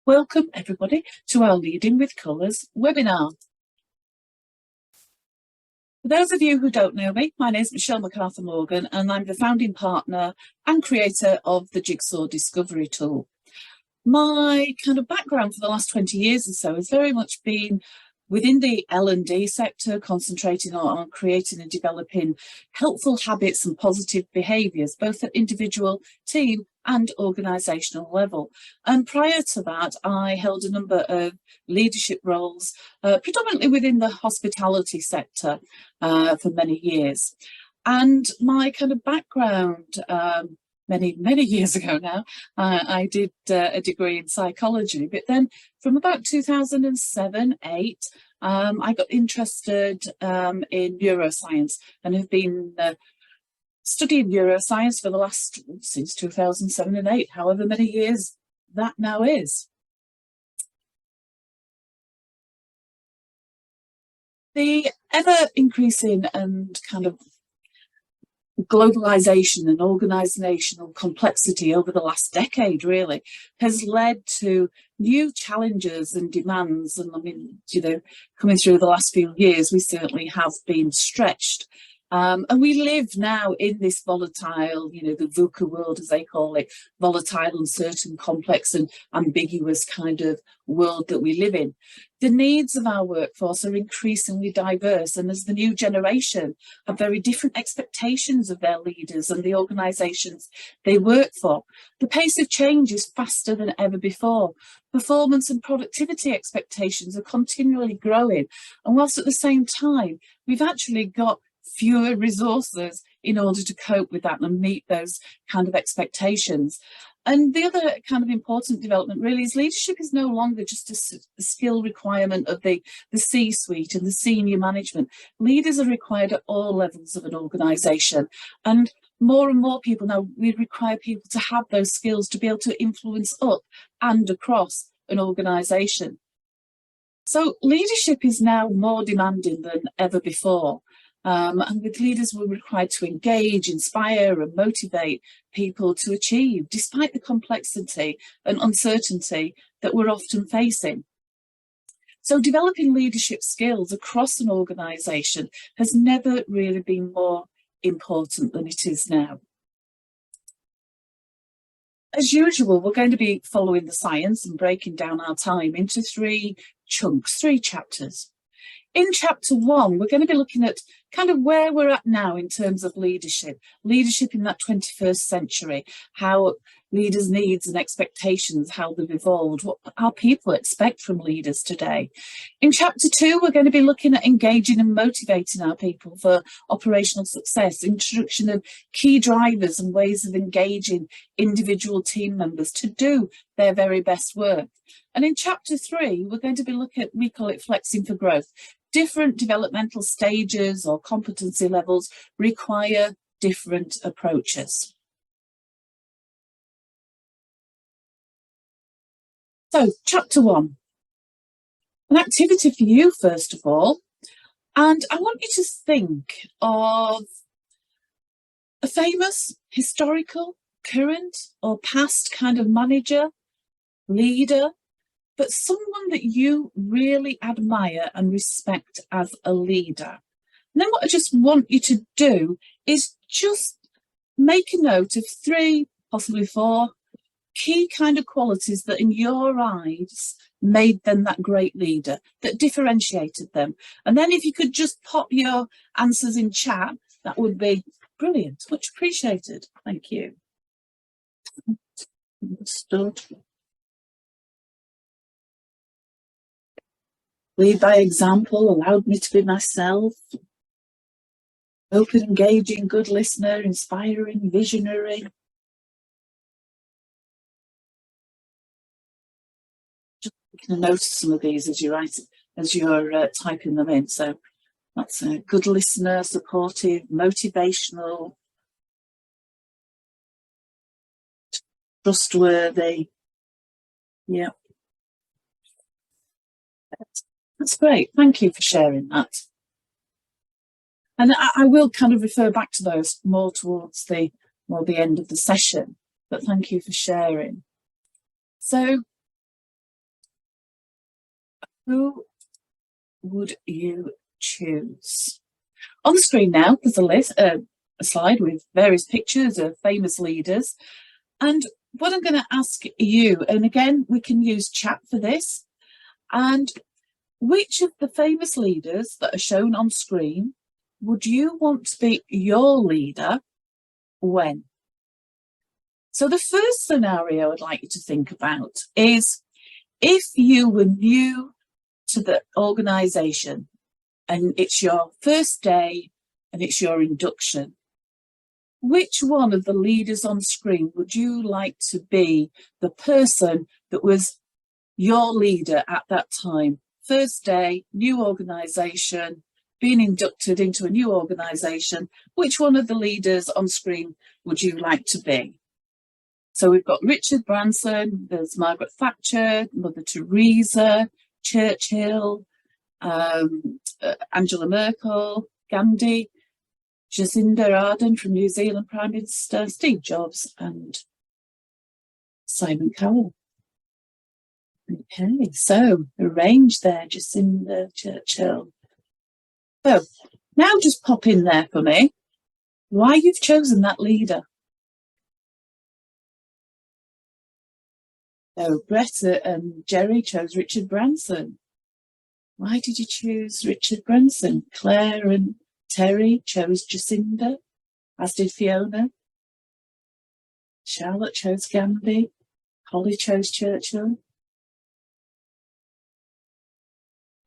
Welcome everybody to our Leading with Colours webinar. For those of you who don't know me, my name is Michelle MacArthur Morgan and I'm the founding partner and creator of the Jigsaw Discovery Tool. My kind of background for the last 20 years or so has very much been within the L&D sector, concentrating on creating and developing helpful habits and positive behaviours, both at individual, team and organisational level. And prior to that, I held a number of leadership roles, predominantly within the hospitality sector for many years. And my kind of background, many years ago now, I did a degree in psychology, but then from about 2007-8, I got interested in neuroscience and have been studying neuroscience for the last, since 2007 and 8, however many years that now is. The ever increasing and kind of globalization and organizational complexity over the last decade really has led to new challenges and demands. And I mean, you know, coming through the last few years, we certainly have been stretched. And we live now in this volatile, you know, the VUCA world, as they call it, volatile, uncertain, complex and ambiguous kind of world that we live in. The needs of our workforce are increasingly diverse, and as the new generation have very different expectations of their leaders and the organisations they work for. The pace of change is faster than ever before. Performance and productivity expectations are continually growing, and whilst at the same time, we've actually got fewer resources in order to cope with that and meet those kind of expectations. And the other kind of important development really is leadership is no longer just a skill requirement of the C-suite and the senior management. Leaders are required at all levels of an organisation, and more people now, we require people to have those skills to be able to influence up and across an organisation. So leadership is now more demanding than ever before. And with leaders, we're required to engage, inspire and motivate people to achieve, despite the complexity and uncertainty that we're often facing. So developing leadership skills across an organisation has never really been more important than it is now. As usual, we're going to be following the science and breaking down our time into three chunks, 3 chapters. In chapter 1, we're going to be looking at kind of where we're at now in terms of leadership in that 21st century, how leaders' needs and expectations, how they've evolved, what our people expect from leaders today. In chapter 2, we're going to be looking at engaging and motivating our people for operational success, introduction of key drivers and ways of engaging individual team members to do their very best work. And in chapter 3, we're going to be looking at, we call it flexing for growth. Different developmental stages or competency levels require different approaches. So, chapter 1, an activity for you first of all, and I want you to think of a famous, historical, current or past kind of manager, leader, but someone that you really admire and respect as a leader. And then what I just want you to do is just make a note of 3, possibly 4 key kind of qualities that in your eyes made them that great leader, that differentiated them. And then if you could just pop your answers in chat, that would be brilliant, much appreciated. Thank you. Understood. Lead by example, allowed me to be myself. Open, engaging, good listener, inspiring, visionary. Just taking a note of some of these as you write, as you're typing them in. So that's a good listener, supportive, motivational, trustworthy. Yeah. That's great. Thank you for sharing that. And I will kind of refer back to those more towards the end of the session, but thank you for sharing. So Who would you choose? On the screen now, there's a slide with various pictures of famous leaders. And what I'm going to ask you, and again, we can use chat for this, and which of the famous leaders that are shown on screen would you want to be your leader when? So the first scenario I'd like you to think about is if you were new to the organisation and it's your first day and it's your induction, which one of the leaders on screen would you like to be the person that was your leader at that time? First day, new organisation, being inducted into a new organisation, which one of the leaders on screen would you like to be? So we've got Richard Branson, there's Margaret Thatcher, Mother Teresa, Churchill, Angela Merkel, Gandhi, Jacinda Ardern from New Zealand Prime Minister, Steve Jobs and Simon Cowell. Okay, so the range there, Jacinda, Churchill. So now just pop in there for me why you've chosen that leader. So Greta and Jerry chose Richard Branson. Why did you choose Richard Branson? Claire and Terry chose Jacinda, as did Fiona. Charlotte chose Gandhi. Holly chose Churchill.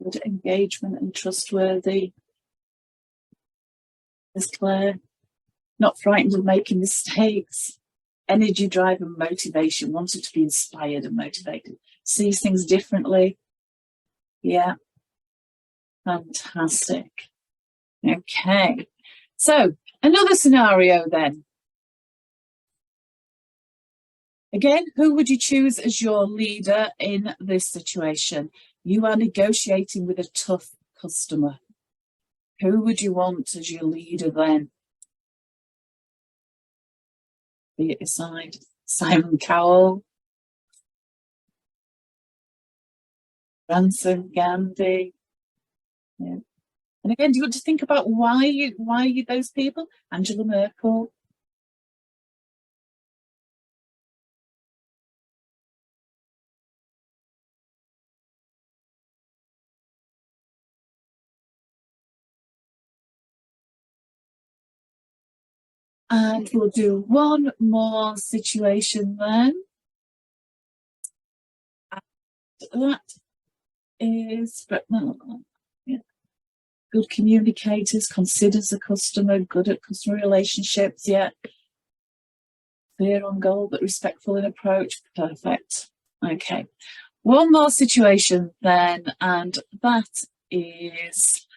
Good engagement and trustworthy. There's Claire. Not frightened of making mistakes. Energy, drive and motivation. Wanted to be inspired and motivated. Sees things differently. Yeah. Fantastic. Okay. So another scenario then. Again, who would you choose as your leader in this situation? You are negotiating with a tough customer. Who would you want as your leader then? Be at your side. Simon Cowell, Branson, Gandhi. Yeah. And again, do you want to think about why you those people? Angela Merkel. And we'll do one more situation then. And that is yeah. Good communicators, considers the customer, good at customer relationships, yeah. Clear on goal, but respectful in approach. Perfect. Okay. One more situation then, and that is,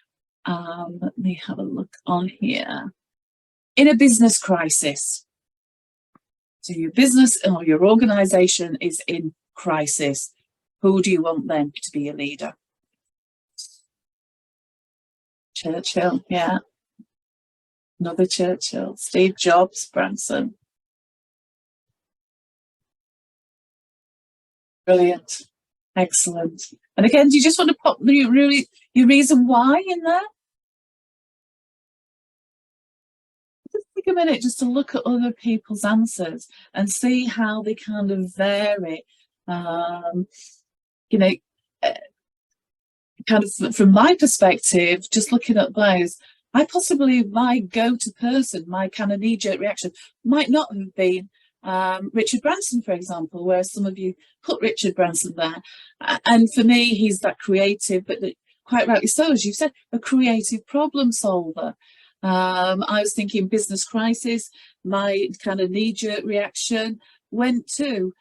let me have a look on here. In a business crisis. So your business or your organisation is in crisis. Who do you want then to be a leader? Churchill, yeah. Another Churchill. Steve Jobs, Branson. Brilliant. Excellent. And again, do you just want to pop your reason why in there? Just take a minute just to look at other people's answers and see how they kind of vary. You know, kind of from my perspective, just looking at those, my go-to person, my kind of knee-jerk reaction might not have been Richard Branson, for example, where some of you put Richard Branson there. And for me, he's that creative, but quite rightly so, as you said, a creative problem solver. I was thinking business crisis, my kind of knee-jerk reaction went to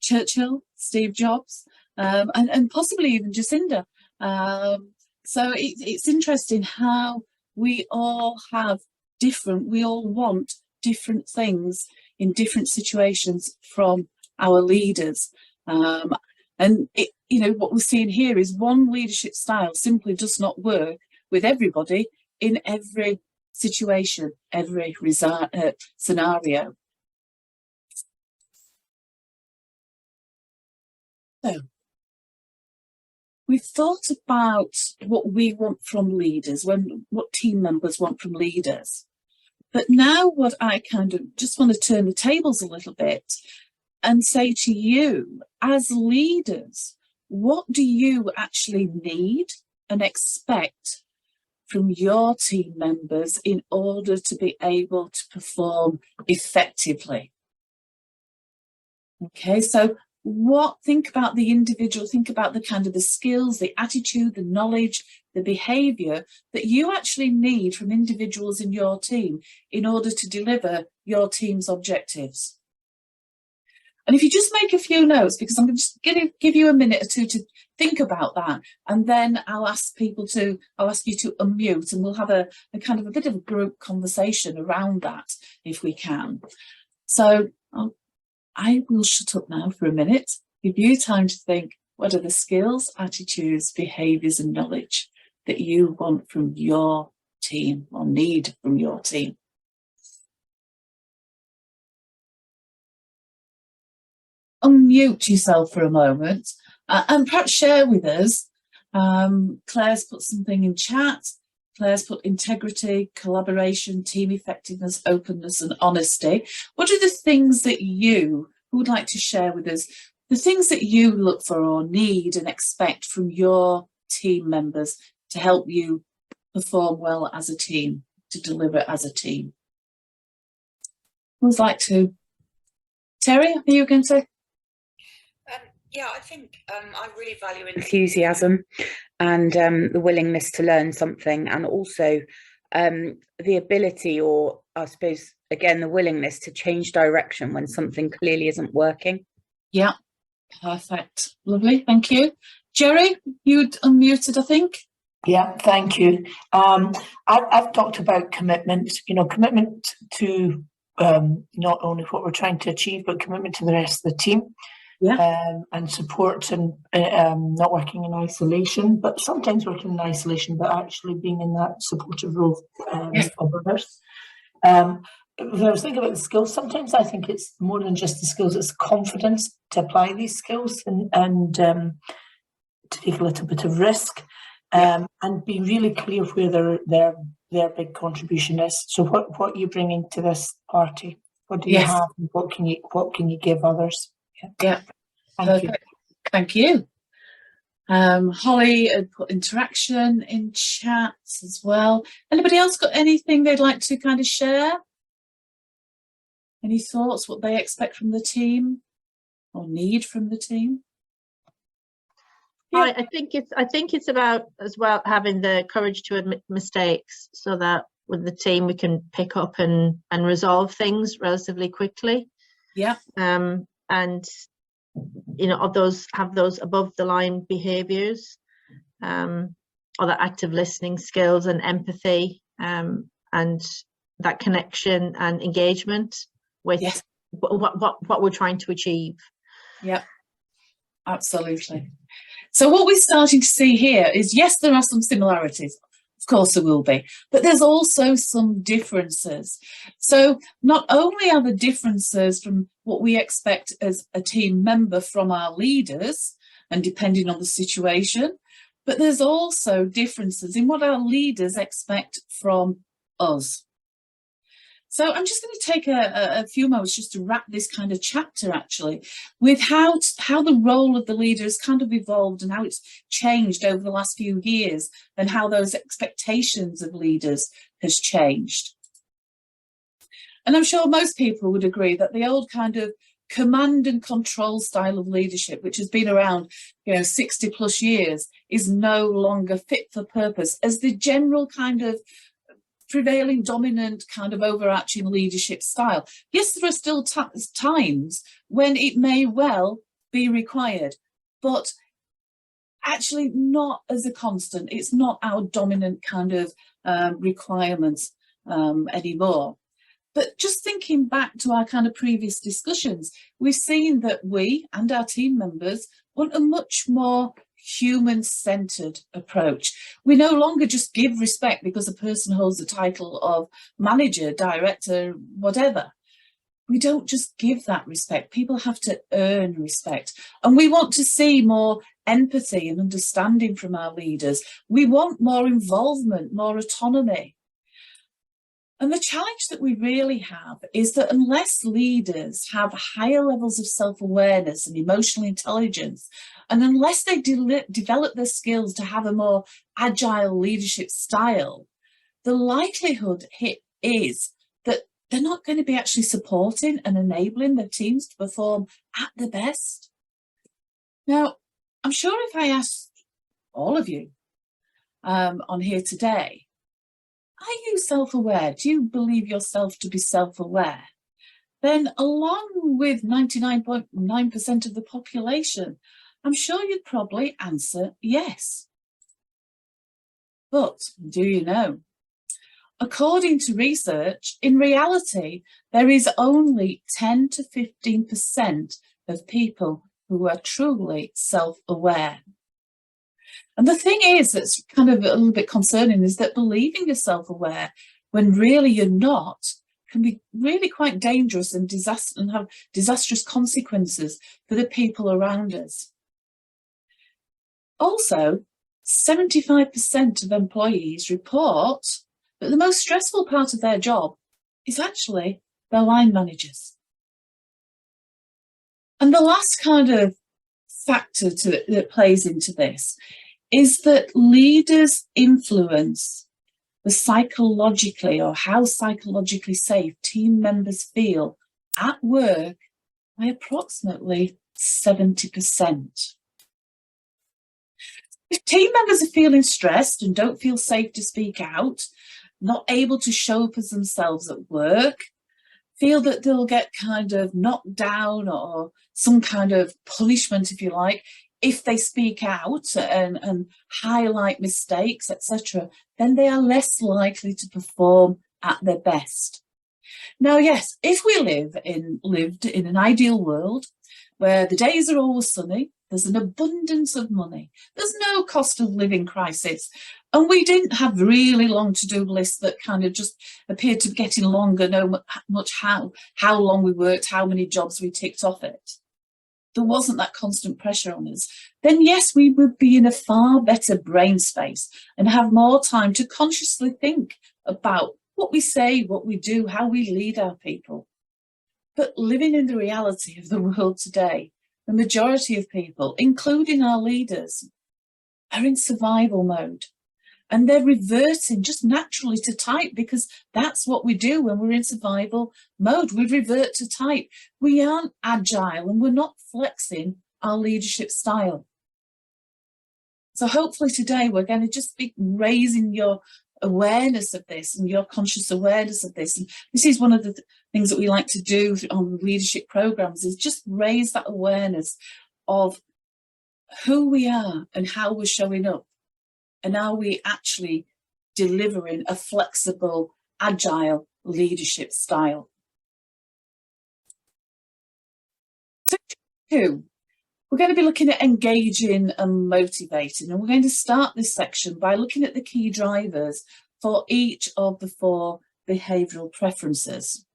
Churchill, Steve Jobs, and possibly even Jacinda. So it's interesting how we all want different things in different situations from our leaders. And what we're seeing here is one leadership style simply does not work with everybody in every situation, every scenario. So we've thought about what we want from leaders, what team members want from leaders. But now what I kind of just want to turn the tables a little bit and say to you, as leaders, what do you actually need and expect from your team members in order to be able to perform effectively? Okay, so think about the individual, think about the kind of the skills, the attitude, the knowledge, the behaviour that you actually need from individuals in your team in order to deliver your team's objectives. And if you just make a few notes, because I'm just going to give you a minute or two to think about that, and then I'll ask you to unmute, and we'll have a kind of a bit of a group conversation around that if we can. So I will shut up now for a minute, give you time to think, what are the skills, attitudes, behaviours and knowledge that you want from your team or need from your team? Unmute yourself for a moment and perhaps share with us. Claire's put something in chat. Claire's put integrity, collaboration, team effectiveness, openness and honesty. What are the things that you would like to share with us? The things that you look for or need and expect from your team members to help you perform well as a team, to deliver as a team. Who'd like to? Terry, are you going to? Yeah, I think I really value enthusiasm and the willingness to learn something, and also the ability, or I suppose, again, the willingness to change direction when something clearly isn't working. Yeah, perfect. Lovely, thank you. Jerry, you'd unmuted, I think. Yeah, thank you. I've talked about commitment, commitment to not only what we're trying to achieve, but commitment to the rest of the team. Yeah. And support, and not working in isolation, but sometimes working in isolation, but actually being in that supportive role Yes. of others. If I was thinking about the skills, sometimes I think it's more than just the skills, it's confidence to apply these skills and to take a little bit of risk, and be really clear where their big contribution is. So what are you bringing to this party? What do you have, and what can you give others? Yeah. Thank you. Thank you. Holly had put interaction in chat as well. Anybody else got anything they'd like to kind of share? Any thoughts, what they expect from the team or need from the team? Yeah. I think it's about as well having the courage to admit mistakes, so that with the team we can pick up and resolve things relatively quickly. Yeah. And have those above the line behaviors, or the active listening skills and empathy, and that connection and engagement with what we're trying to achieve. Yeah, absolutely. So what we're starting to see here is, yes, there are some similarities. Of course there will be, but there's also some differences. So not only are the differences from what we expect as a team member from our leaders, and depending on the situation, but there's also differences in what our leaders expect from us. So I'm just going to take a few moments just to wrap this kind of chapter actually with how the role of the leader has kind of evolved and how it's changed over the last few years, and how those expectations of leaders has changed. And I'm sure most people would agree that the old kind of command and control style of leadership, which has been around 60 plus years, is no longer fit for purpose as the general kind of prevailing dominant kind of overarching leadership style. Yes, there are still times when it may well be required, but actually not as a constant. It's not our dominant kind of requirements anymore. But just thinking back to our kind of previous discussions, we've seen that we and our team members want a much more human-centered approach. We no longer just give respect because a person holds the title of manager, director, whatever. we don't just give that respect. People have to earn respect. And we want to see more empathy and understanding from our leaders. We want more involvement, more autonomy. And the challenge that we really have is that unless leaders have higher levels of self-awareness and emotional intelligence, and unless they develop their skills to have a more agile leadership style, the likelihood is that they're not going to be actually supporting and enabling their teams to perform at their best. Now, I'm sure if I asked all of you on here today, are you self-aware? Do you believe yourself to be self-aware? Then along with 99.9% of the population, I'm sure you'd probably answer yes. But do you know? According to research, in reality, there is only 10 to 15% of people who are truly self-aware. And the thing is, that's kind of a little bit concerning, is that believing you're self-aware when really you're not can be really quite dangerous and have disastrous consequences for the people around us. Also, 75% of employees report that the most stressful part of their job is actually their line managers. And the last kind of factor that plays into this is that leaders influence the psychologically or how psychologically safe team members feel at work by approximately 70%. If team members are feeling stressed and don't feel safe to speak out, not able to show up as themselves at work, feel that they'll get kind of knocked down or some kind of punishment, if you like, if they speak out and highlight mistakes, etc., then they are less likely to perform at their best. Now, yes, if we lived in an ideal world where the days are always sunny, there's an abundance of money, there's no cost of living crisis, and we didn't have really long to-do lists that kind of just appeared to be getting longer, no much how long we worked, how many jobs we ticked off it. There wasn't that constant pressure on us, then yes, we would be in a far better brain space and have more time to consciously think about what we say, what we do, how we lead our people. But living in the reality of the world today, the majority of people, including our leaders, are in survival mode. And they're reverting just naturally to type, because that's what we do when we're in survival mode. We revert to type. We aren't agile and we're not flexing our leadership style. So hopefully today we're going to just be raising your awareness of this and your conscious awareness of this. And this is one of the things that we like to do on leadership programs, is just raise that awareness of who we are and how we're showing up. And are we actually delivering a flexible, agile leadership style? Section 2, we're going to be looking at engaging and motivating. And we're going to start this section by looking at the key drivers for each of the 4 behavioural preferences.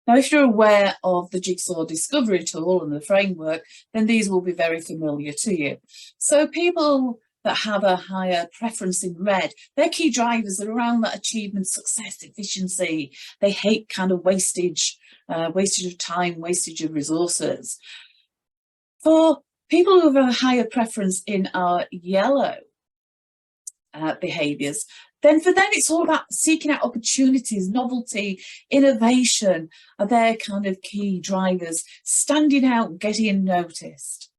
Now, if you're aware of the Jigsaw Discovery tool and the framework, then these will be very familiar to you. So people that have a higher preference in red, their key drivers are around that achievement, success, efficiency. They hate kind of wastage of time, wastage of resources. For people who have a higher preference in our yellow behaviours, then for them it's all about seeking out opportunities, novelty, innovation are their kind of key drivers, standing out, getting noticed.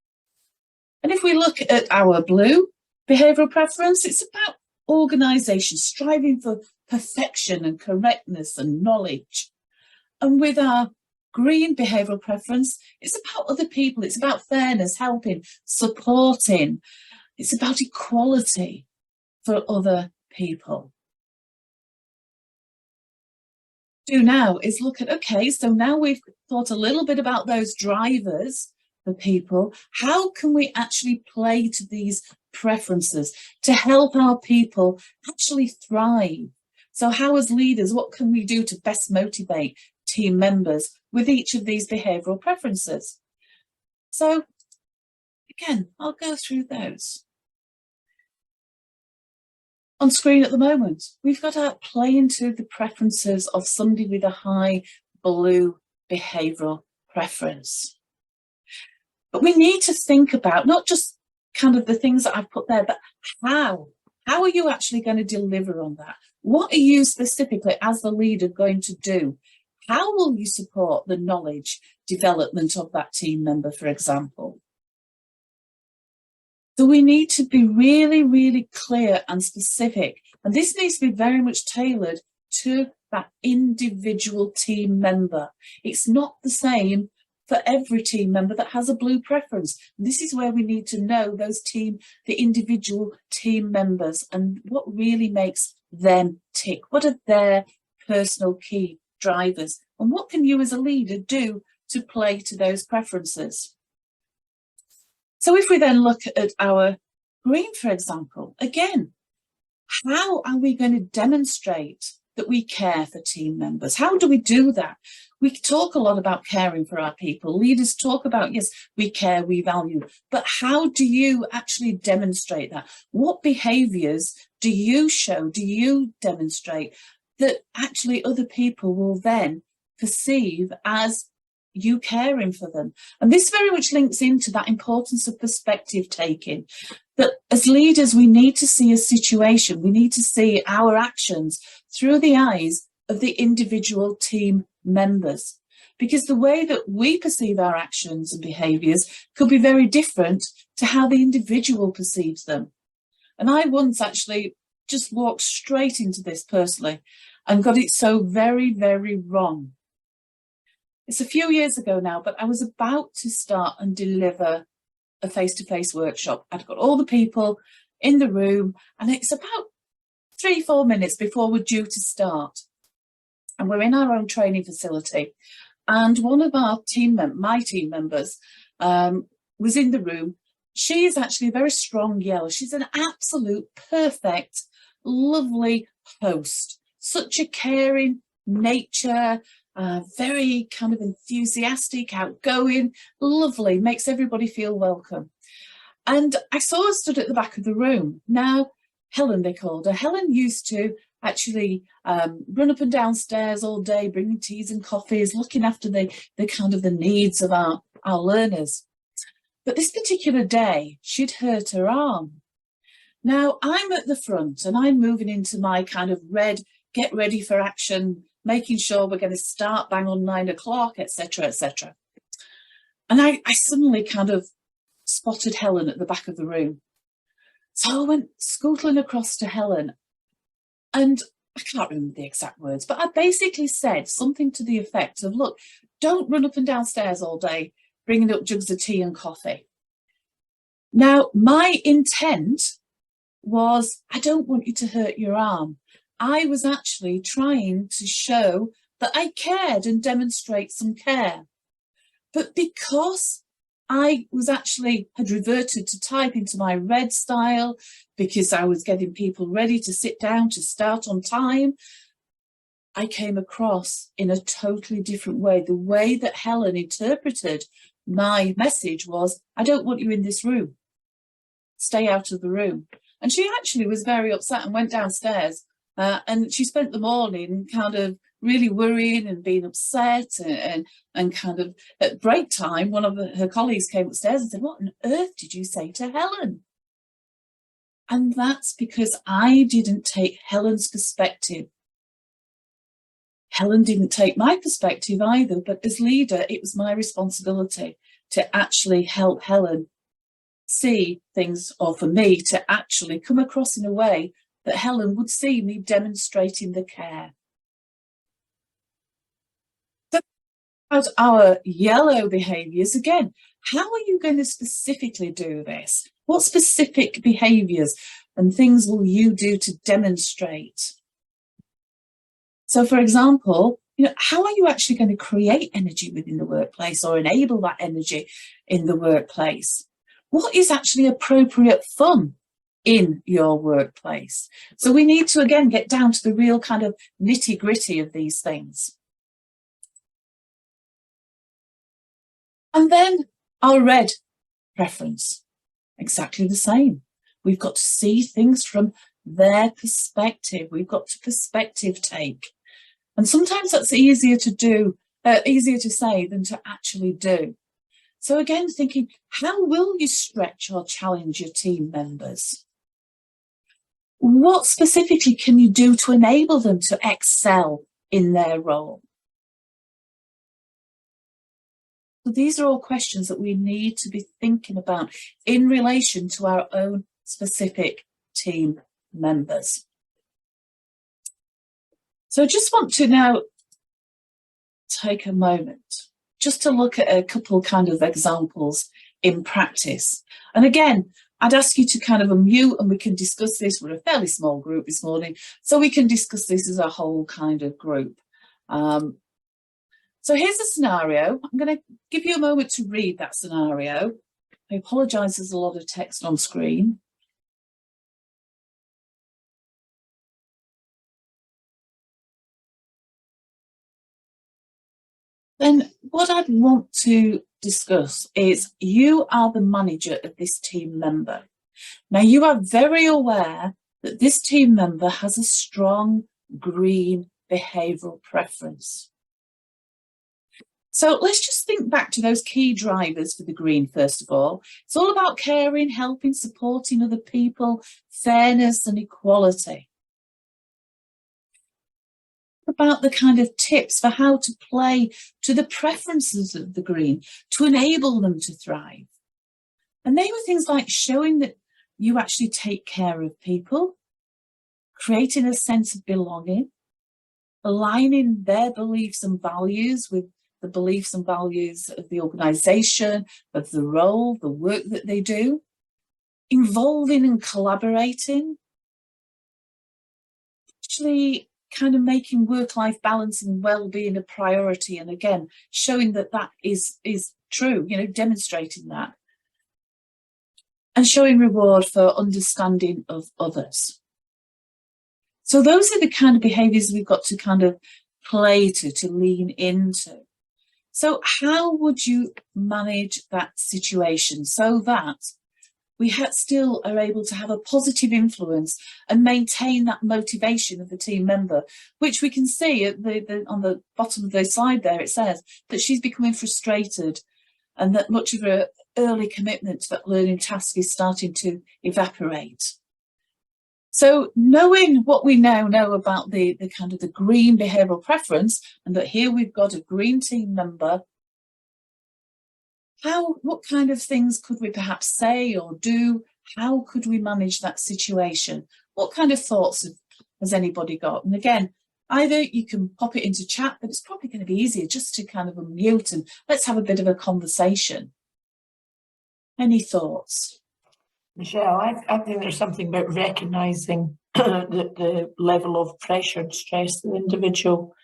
And if we look at our blue behavioural preference, it's about organisation, striving for perfection and correctness and knowledge. And with our green behavioural preference, it's about other people, it's about fairness, helping, supporting, it's about equality for other people. Do now is look at, okay, so now we've thought a little bit about those drivers for people. How can we actually play to these preferences to help our people actually thrive, So how, as leaders, what can we do to best motivate team members with each of these behavioural preferences? So again, I'll go through those. On screen at the moment, we've got to play into the preferences of somebody with a high blue behavioural preference. But we need to think about not just kind of the things that I've put there, but how are you actually going to deliver on that? What are you specifically as the leader going to do? How will you support the knowledge development of that team member, for example? So we need to be really, really clear and specific. And this needs to be very much tailored to that individual team member. It's not the same for every team member that has a blue preference. This is where we need to know the individual team members and what really makes them tick. What are their personal key drivers? And what can you as a leader do to play to those preferences? So if we then look at our green, for example, again, how are we going to demonstrate that we care for team members? How do we do that? We talk a lot about caring for our people. Leaders talk about, yes, we care, we value, but how do you actually demonstrate that? What behaviours do you show, do you demonstrate that actually other people will then perceive as you caring for them? And this very much links into that importance of perspective taking, that as leaders, we need to see a situation, we need to see our actions through the eyes of the individual team members, because the way that we perceive our actions and behaviours could be very different to how the individual perceives them. And I once actually just walked straight into this personally and got it so very, very wrong. It's a few years ago now, but I was about to start and deliver a face-to-face workshop. I'd got all the people in the room and it's about 3-4 minutes before we're due to start. And we're in our own training facility. And one of our my team members was in the room. She is actually a very strong yeller. She's an absolute perfect, lovely host. Such a caring nature, very kind of enthusiastic, outgoing, lovely, makes everybody feel welcome. And I saw her stood at the back of the room. Now, Helen, they called her. Helen used to actually run up and downstairs all day, bringing teas and coffees, looking after the kind of the needs of our learners. But this particular day, she'd hurt her arm. Now, I'm at the front and I'm moving into my kind of red, get ready for action, making sure we're going to start bang on 9 o'clock, etc., etc. And I suddenly kind of spotted Helen at the back of the room. So I went scootling across to Helen, and I can't remember the exact words, but I basically said something to the effect of, look, don't run up and downstairs all day, bringing up jugs of tea and coffee. Now, my intent was, I don't want you to hurt your arm. I was actually trying to show that I cared and demonstrate some care. But because I had reverted to type into my red style, because I was getting people ready to sit down to start on time, I came across in a totally different way. The way that Helen interpreted my message was, I don't want you in this room. Stay out of the room. And she actually was very upset and went downstairs. And she spent the morning kind of really worrying and being upset and kind of at break time, one of her colleagues came upstairs and said, what on earth did you say to Helen? And that's because I didn't take Helen's perspective. Helen didn't take my perspective either, but as leader, it was my responsibility to actually help Helen see things, or for me to actually come across in a way that Helen would see me demonstrating the care. So about our yellow behaviours, again, how are you going to specifically do this? What specific behaviours and things will you do to demonstrate? So, for example, how are you actually going to create energy within the workplace or enable that energy in the workplace? What is actually appropriate fun in your workplace. So we need to, again, get down to the real kind of nitty-gritty of these things. And then our red preference, exactly the same. We've got to see things from their perspective. We've got to perspective take. And sometimes that's easier to do, easier to say than to actually do. So again, thinking, how will you stretch or challenge your team members? What specifically can you do to enable them to excel in their role? So these are all questions that we need to be thinking about in relation to our own specific team members. So I just want to now take a moment just to look at a couple kind of examples in practice. And again, I'd ask you to kind of unmute and we can discuss this. We're a fairly small group this morning, so we can discuss this as a whole kind of group. So here's a scenario. I'm going to give you a moment to read that scenario. I apologise, there's a lot of text on screen. Then what I'd want to discuss is you are the manager of this team member. Now you are very aware that this team member has a strong green behavioural preference. So let's just think back to those key drivers for the green, first of all. It's all about caring, helping, supporting other people, fairness and equality. About the kind of tips for how to play to the preferences of the green to enable them to thrive. And they were things like showing that you actually take care of people, creating a sense of belonging, aligning their beliefs and values with the beliefs and values of the organisation, of the role, the work that they do, involving and collaborating, actually kind of making work-life balance and well-being a priority, and again showing that that is true, you know, demonstrating that, and showing reward for understanding of others. So those are the kind of behaviours we've got to kind of play to lean into. So how would you manage that situation so that we still are able to have a positive influence and maintain that motivation of the team member, which we can see at on the bottom of the slide there, it says that she's becoming frustrated and that much of her early commitment to that learning task is starting to evaporate. So knowing what we now know about the kind of the green behavioural preference, and that here we've got a green team member, what kind of things could we perhaps say or do? How could we manage that situation? What kind of thoughts has anybody got? And again, either you can pop it into chat, but it's probably going to be easier just to kind of unmute and let's have a bit of a conversation. Any thoughts? Michelle, I think there's something about recognising the level of pressure and stress the individual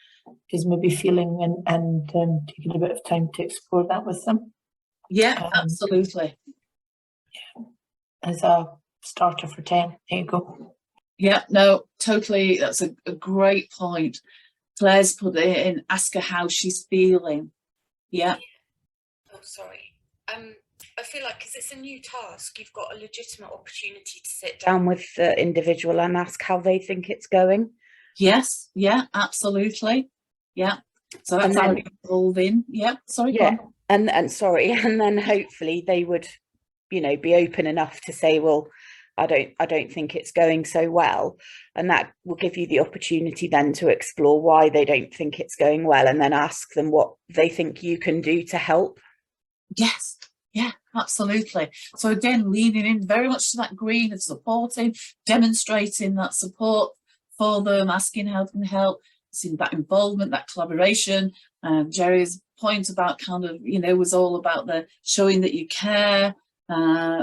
is maybe feeling and taking a bit of time to explore that with them. Yeah, absolutely. Yeah, as a starter for 10, there you go. Yeah, no, totally. That's a great point. Claire's put it in, ask her how she's feeling. Yeah. Oh, sorry. I feel like because it's a new task, you've got a legitimate opportunity to sit down with the individual and ask how they think it's going. Yes, yeah, absolutely. Yeah. So that's how it's evolving. Yeah, sorry. Yeah, and sorry, and then hopefully they would, you know, be open enough to say, well, I don't think it's going so well, and that will give you the opportunity then to explore why they don't think it's going well, and then ask them what they think you can do to help. Yes. Yeah, absolutely. So again, leaning in very much to that green of supporting, demonstrating that support for them, asking how can help, seeing that involvement, that collaboration. Jerry's point about kind of, you know, was all about the showing that you care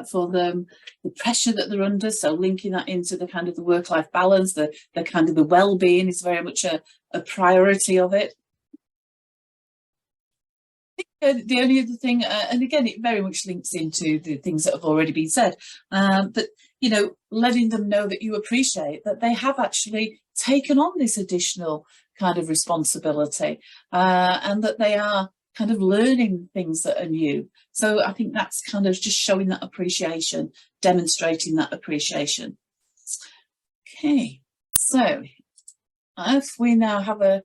for them, the pressure that they're under. So linking that into the kind of the work-life balance, the kind of the well-being is very much a priority of it. The only other thing, and again, it very much links into the things that have already been said, but you know, letting them know that you appreciate that they have actually taken on this additional kind of responsibility, and that they are kind of learning things that are new. So I think that's kind of just showing that appreciation, demonstrating that appreciation. Okay, so if we now have a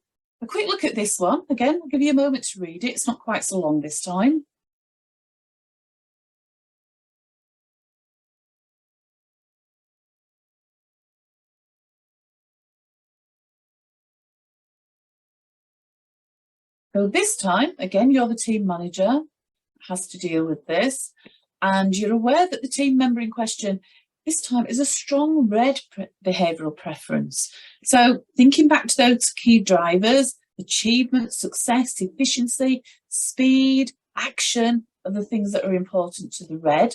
quick look at this one, again, I'll give you a moment to read it. It's not quite so long this time. So this time, again, you're the team manager, has to deal with this, and you're aware that the team member in question this time is a strong red behavioural preference. So thinking back to those key drivers, achievement, success, efficiency, speed, action are the things that are important to the red.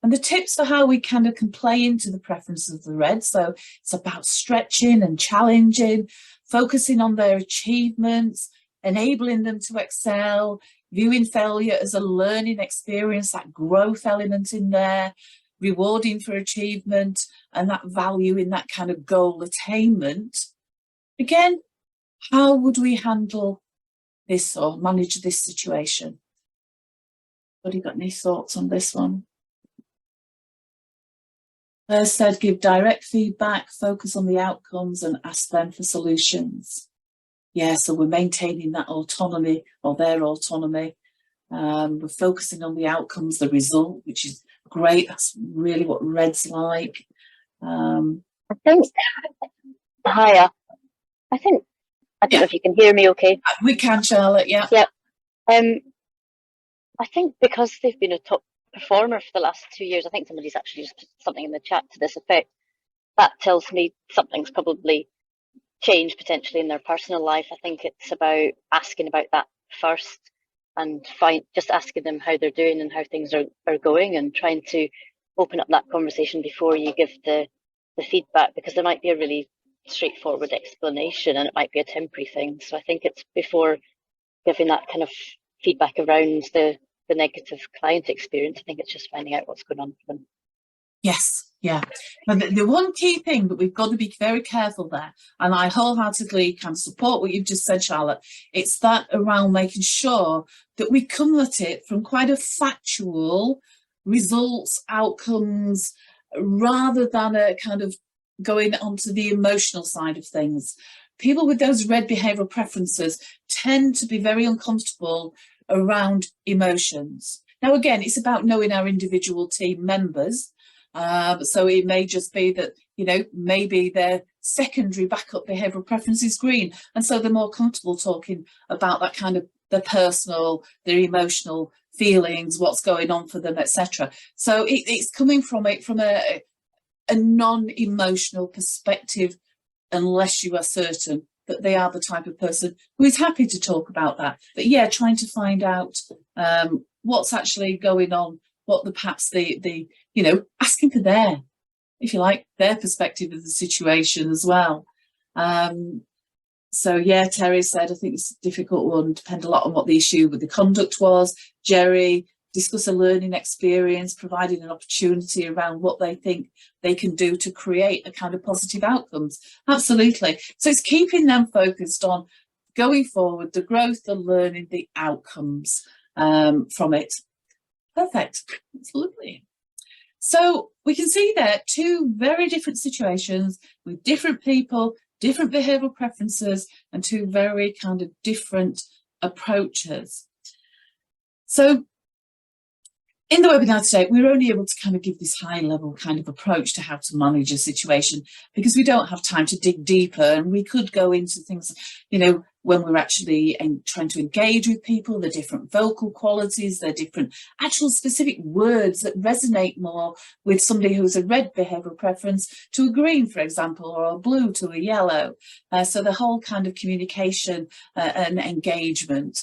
And the tips for how we kind of can play into the preferences of the red. So it's about stretching and challenging, focusing on their achievements, enabling them to excel, viewing failure as a learning experience, that growth element in there, rewarding for achievement, and that value in that kind of goal attainment. Again, how would we handle this or manage this situation? Have you got any thoughts on this one? First said, give direct feedback, focus on the outcomes and ask them for solutions. Yeah, so we're maintaining that autonomy or their autonomy. We're focusing on the outcomes, the result, which is great. That's really what red's like. I think, hiya. I don't know if you can hear me okay. We can, Charlotte, yeah. Yeah. I think because they've been a top performer for the last 2 years, I think somebody's actually just put something in the chat to this effect. That tells me something's probably changed potentially in their personal life. I think it's about asking about that first and just asking them how they're doing and how things are going, and trying to open up that conversation before you give the feedback, because there might be a really straightforward explanation and it might be a temporary thing. So I think it's before giving that kind of feedback around the negative client experience, I think it's just finding out what's going on for them. Yes, yeah. But the one key thing that we've got to be very careful there, and I wholeheartedly can support what you've just said, Charlotte, it's that around making sure that we come at it from quite a factual results, outcomes, rather than a kind of going onto the emotional side of things. People with those red behavioural preferences tend to be very uncomfortable around emotions. Now, again, it's about knowing our individual team members. So it may just be that, you know, maybe their secondary backup behavioural preference is green, and so they're more comfortable talking about that kind of their personal, their emotional feelings, what's going on for them, etc. So it's coming from a non-emotional perspective, unless you are certain that they are the type of person who is happy to talk about that. But yeah, trying to find out what's actually going on, what perhaps the you know, asking for their, if you like, their perspective of the situation as well. So yeah, Terry said, I think it's a difficult one, depend a lot on what the issue with the conduct was. Jerry, discuss a learning experience, providing an opportunity around what they think they can do to create a kind of positive outcomes. Absolutely. So it's keeping them focused on going forward, the growth, the learning, the outcomes from it. Perfect. That's lovely. So we can see there two very different situations with different people, different behavioural preferences, and two very kind of different approaches. So in the webinar today, we were only able to kind of give this high level kind of approach to how to manage a situation, because we don't have time to dig deeper, and we could go into things, you know, when we're actually trying to engage with people, the different vocal qualities, the different actual specific words that resonate more with somebody who's a red behavioural preference to a green, for example, or a blue to a yellow. So the whole kind of communication and engagement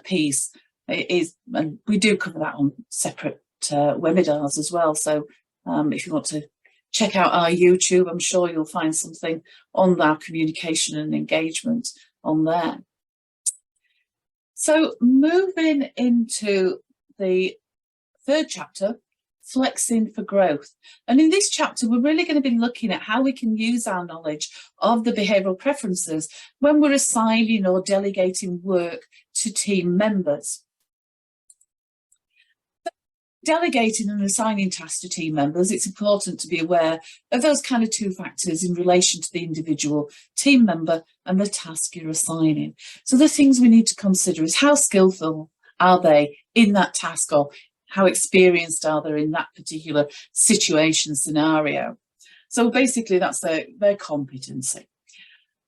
piece is, and we do cover that on separate webinars as well. So if you want to check out our YouTube, I'm sure you'll find something on our communication and engagement on there. So moving into the third chapter, flexing for growth. And in this chapter, we're really going to be looking at how we can use our knowledge of the behavioural preferences when we're assigning or delegating work to team members. Delegating and assigning tasks to team members, it's important to be aware of those kind of two factors in relation to the individual team member and the task you're assigning. So the things we need to consider is how skillful are they in that task, or how experienced are they in that particular situation scenario. So basically that's their competency.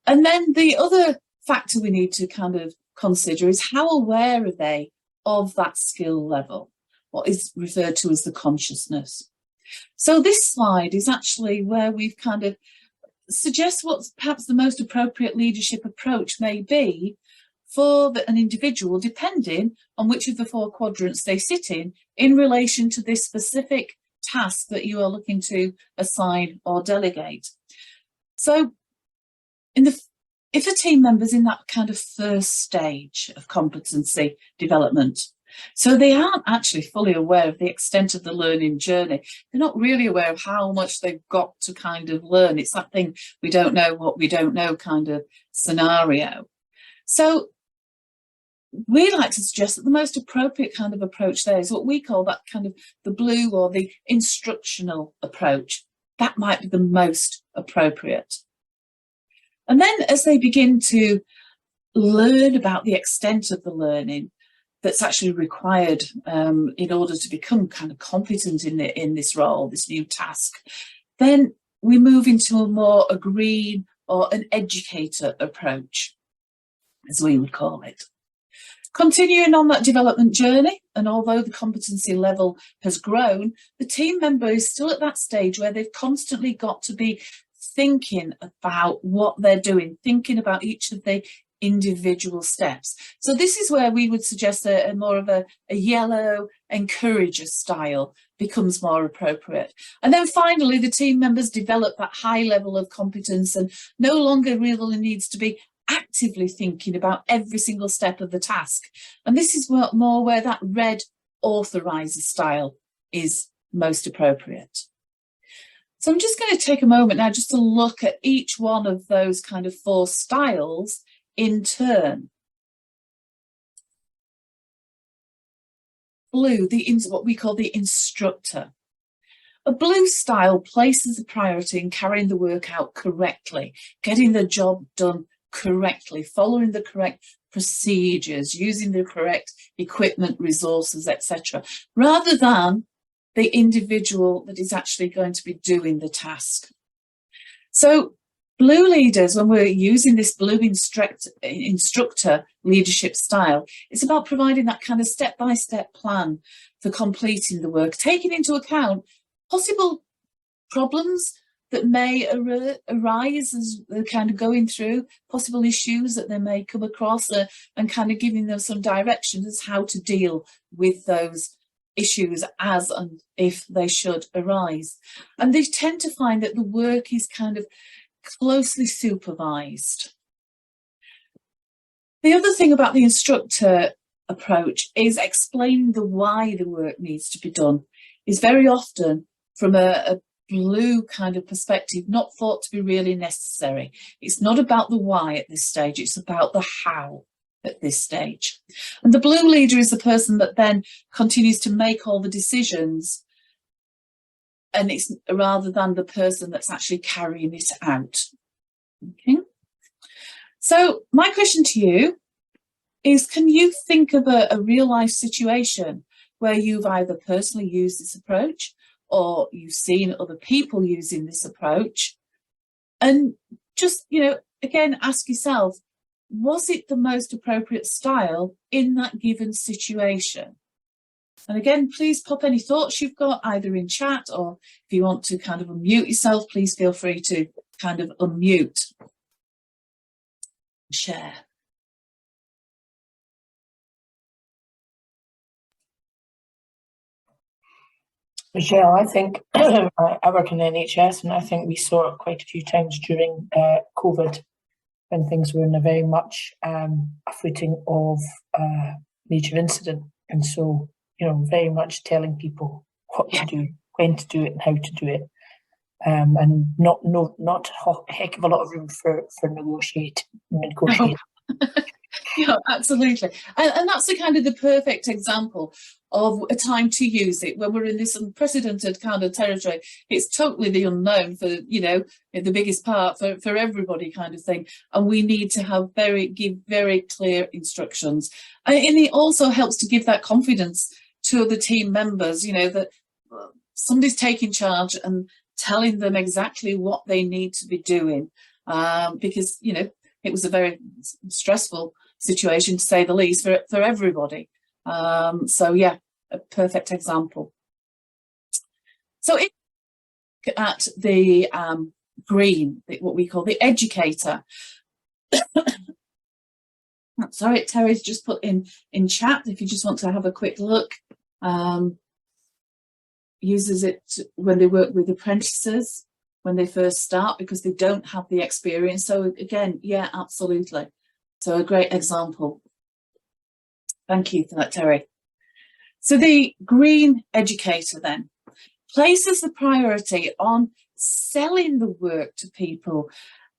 And then the other factor we need to kind of consider is how aware are they of that skill level, what is referred to as the consciousness. So this slide is actually where we've kind of suggest what's perhaps the most appropriate leadership approach may be for an individual, depending on which of the four quadrants they sit in relation to this specific task that you are looking to assign or delegate. So if a team member's in that kind of first stage of competency development, so they aren't actually fully aware of the extent of the learning journey. They're not really aware of how much they've got to kind of learn. It's that thing, we don't know what we don't know kind of scenario. So we like to suggest that the most appropriate kind of approach there is what we call that kind of the blue or the instructional approach. That might be the most appropriate. And then as they begin to learn about the extent of the learning that's actually required in order to become kind of competent in this role, this new task, then we move into a more agreed or an educator approach, as we would call it. Continuing on that development journey, and although the competency level has grown, the team member is still at that stage where they've constantly got to be thinking about what they're doing, thinking about each of the individual steps. So this is where we would suggest a more of a yellow encourager style becomes more appropriate. And then finally, the team members develop that high level of competence and no longer really needs to be actively thinking about every single step of the task. And this is more where that red authorizer style is most appropriate. So I'm just going to take a moment now just to look at each one of those kind of four styles in turn. Blue, what we call the instructor. A blue style places a priority in carrying the work out correctly, getting the job done correctly, following the correct procedures, using the correct equipment, resources, etc., rather than the individual that is actually going to be doing the task. So blue leaders, when we're using this blue instructor leadership style, it's about providing that kind of step-by-step plan for completing the work, taking into account possible problems that may arise as they're kind of going through, possible issues that they may come across, and kind of giving them some direction as how to deal with those issues as and if they should arise. And they tend to find that the work is kind of closely supervised. The other thing about the instructor approach is explaining the why the work needs to be done is very often from a blue kind of perspective not thought to be really necessary. It's not about the why at this stage, it's about the how at this stage. And the blue leader is the person that then continues to make all the decisions, and it's rather than the person that's actually carrying it out. Okay. So my question to you is, can you think of a real life situation where you've either personally used this approach or you've seen other people using this approach, and just, again, ask yourself, was it the most appropriate style in that given situation? And again, please pop any thoughts you've got either in chat, or if you want to kind of unmute yourself, please feel free to kind of unmute and share. Michelle, I think I work in the NHS, and I think we saw it quite a few times during COVID, when things were in a very much a footing of major incident. And so, very much telling people what to do, when to do it, and how to do it. And not a heck of a lot of room for negotiate. Yeah, absolutely. And that's the kind of the perfect example of a time to use it when we're in this unprecedented kind of territory. It's totally the unknown for, you know, the biggest part for everybody kind of thing. And we need to give very clear instructions. And it also helps to give that confidence to the team members, you know, that somebody's taking charge and telling them exactly what they need to be doing. Because, you know, it was a very stressful situation, to say the least, for everybody. So yeah, a perfect example. So if you look at the green, what we call the educator. Sorry, Terry's just put in chat, if you just want to have a quick look. Uses it when they work with apprentices, when they first start, because they don't have the experience. So again, yeah, absolutely. So a great example. Thank you for that, Terry. So the green educator then places the priority on selling the work to people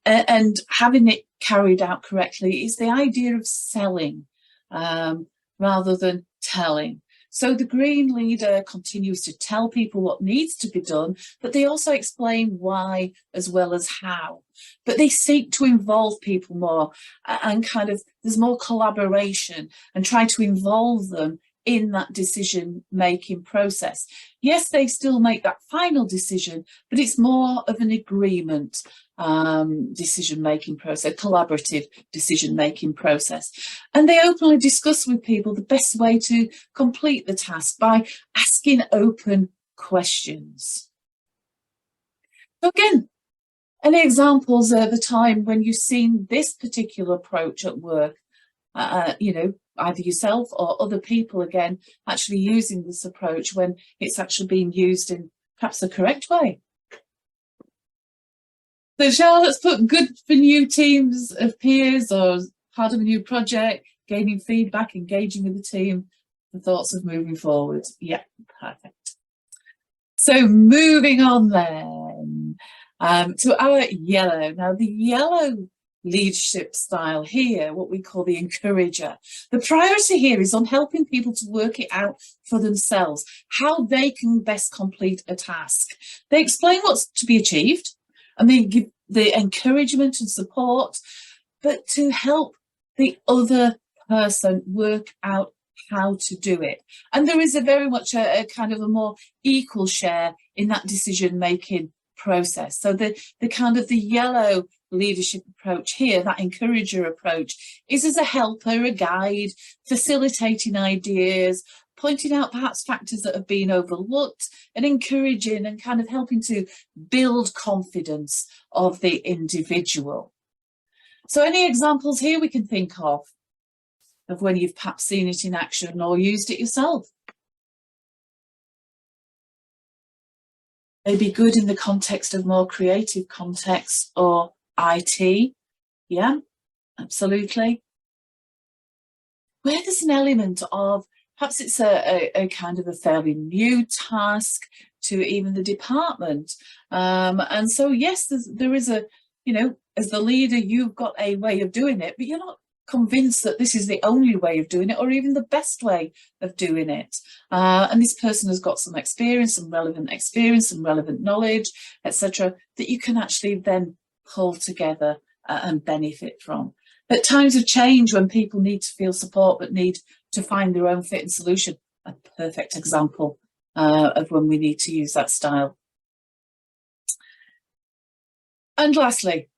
and having it carried out correctly. Is the idea of selling rather than telling. So the green leader continues to tell people what needs to be done, but they also explain why as well as how. But they seek to involve people more and kind of there's more collaboration and try to involve them in that decision-making process. Yes, they still make that final decision, but it's more of an agreement decision-making process, collaborative decision-making process. And they openly discuss with people the best way to complete the task by asking open questions. So again, any examples of a time when you've seen this particular approach at work, you know, either yourself or other people, again, actually using this approach when it's actually being used in perhaps the correct way? So Charlotte's put good for new teams of peers or part of a new project, gaining feedback, engaging with the team, the thoughts of moving forward. Yeah, perfect. So moving on then to our yellow. Now the yellow leadership style here, what we call the encourager. The priority here is on helping people to work it out for themselves, how they can best complete a task. They explain what's to be achieved and they give the encouragement and support, but to help the other person work out how to do it. And there is a very much a kind of a more equal share in that decision-making process. So the kind of the yellow leadership approach here, that encourager approach, is as a helper, a guide, facilitating ideas, pointing out perhaps factors that have been overlooked and encouraging and kind of helping to build confidence of the individual. So any examples here we can think of when you've perhaps seen it in action or used it yourself? Maybe good in the context of more creative context or IT. Yeah, absolutely. Where there's an element of, perhaps it's a kind of a fairly new task to even the department. And so, yes, there is a, you know, as the leader, you've got a way of doing it, but you're not convinced that this is the only way of doing it or even the best way of doing it. And this person has got some experience and relevant knowledge, etc., that you can actually then pull together and benefit from. At times of change, when people need to feel support but need to find their own fit and solution, a perfect example of when we need to use that style. And lastly,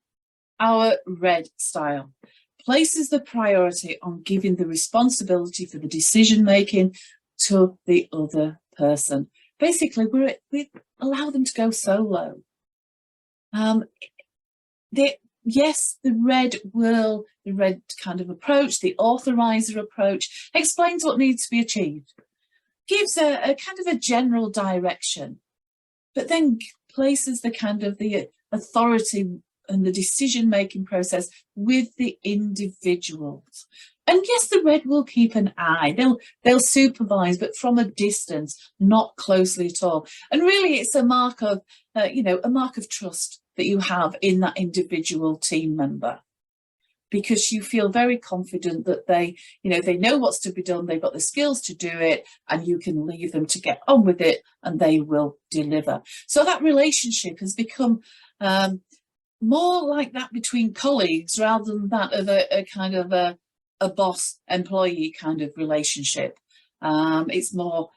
our red style places the priority on giving the responsibility for the decision making to the other person. Basically, we allow them to go solo. Yes, the red kind of approach, the authorizer approach, explains what needs to be achieved, gives a kind of a general direction, but then places the kind of the authority and the decision-making process with the individuals. And And yes, the red will keep an eye. They'll supervise, but from a distance, not closely at all. And really, it's a mark of, a mark of trust that you have in that individual team member, because you feel very confident that they know what's to be done, they've got the skills to do it, and you can leave them to get on with it, and they will deliver. So that relationship has become more like that between colleagues rather than that of a kind of a boss-employee kind of relationship. It's more,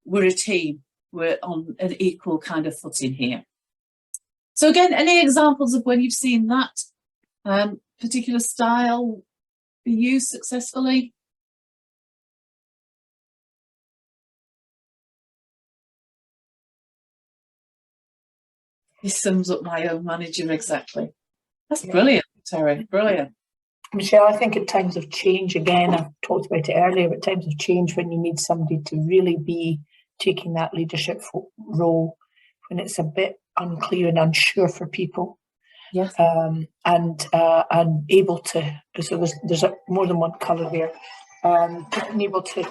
we're a team, we're on an equal kind of footing here. So again, any examples of when you've seen that particular style be used successfully? This sums up my own manager exactly. That's brilliant, Terry, brilliant. Michelle, I think at times of change, again, I've talked about it earlier, at times of change when you need somebody to really be taking that leadership role, when it's a bit unclear and unsure for people. Yes. And able to, so there's more than one colour there, and able to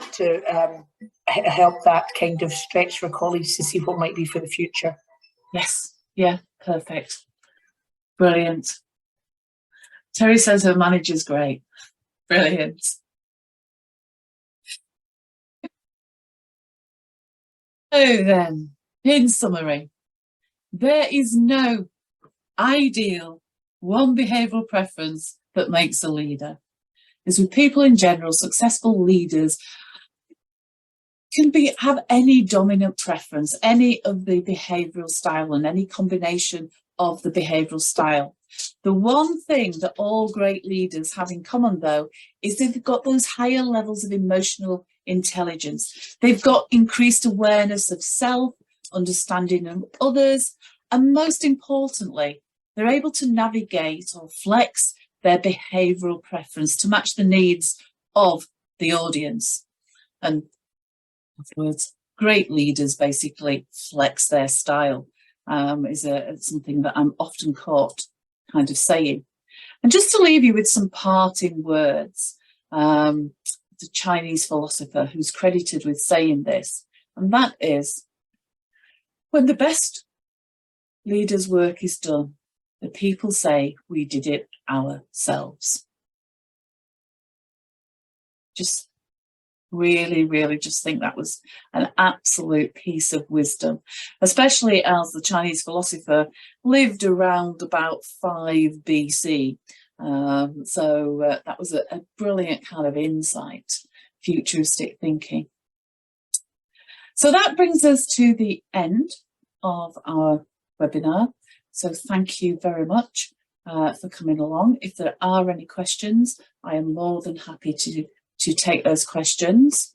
help that kind of stretch for colleagues to see what might be for the future. Yes, yeah, perfect. Brilliant. Terry says her manager's great. Brilliant. So then, in summary, there is no ideal one behavioural preference that makes a leader. As with people in general, successful leaders can have any dominant preference, any of the behavioural style and any combination of the behavioural style. The one thing that all great leaders have in common, though, is they've got those higher levels of emotional intelligence. They've got increased awareness of self, understanding of others, and most importantly, they're able to navigate or flex their behavioural preference to match the needs of the audience. And in other words, great leaders basically flex their style, is something that I'm often caught kind of saying. And just to leave you with some parting words, the Chinese philosopher who's credited with saying this, and that is, when the best leader's work is done, the people say we did it ourselves. Just really, really just think that was an absolute piece of wisdom, especially as the Chinese philosopher lived around about 5 BC. So that was a brilliant kind of insight, futuristic thinking. So that brings us to the end of our webinar. So thank you very much for coming along. If there are any questions, I am more than happy to take those questions.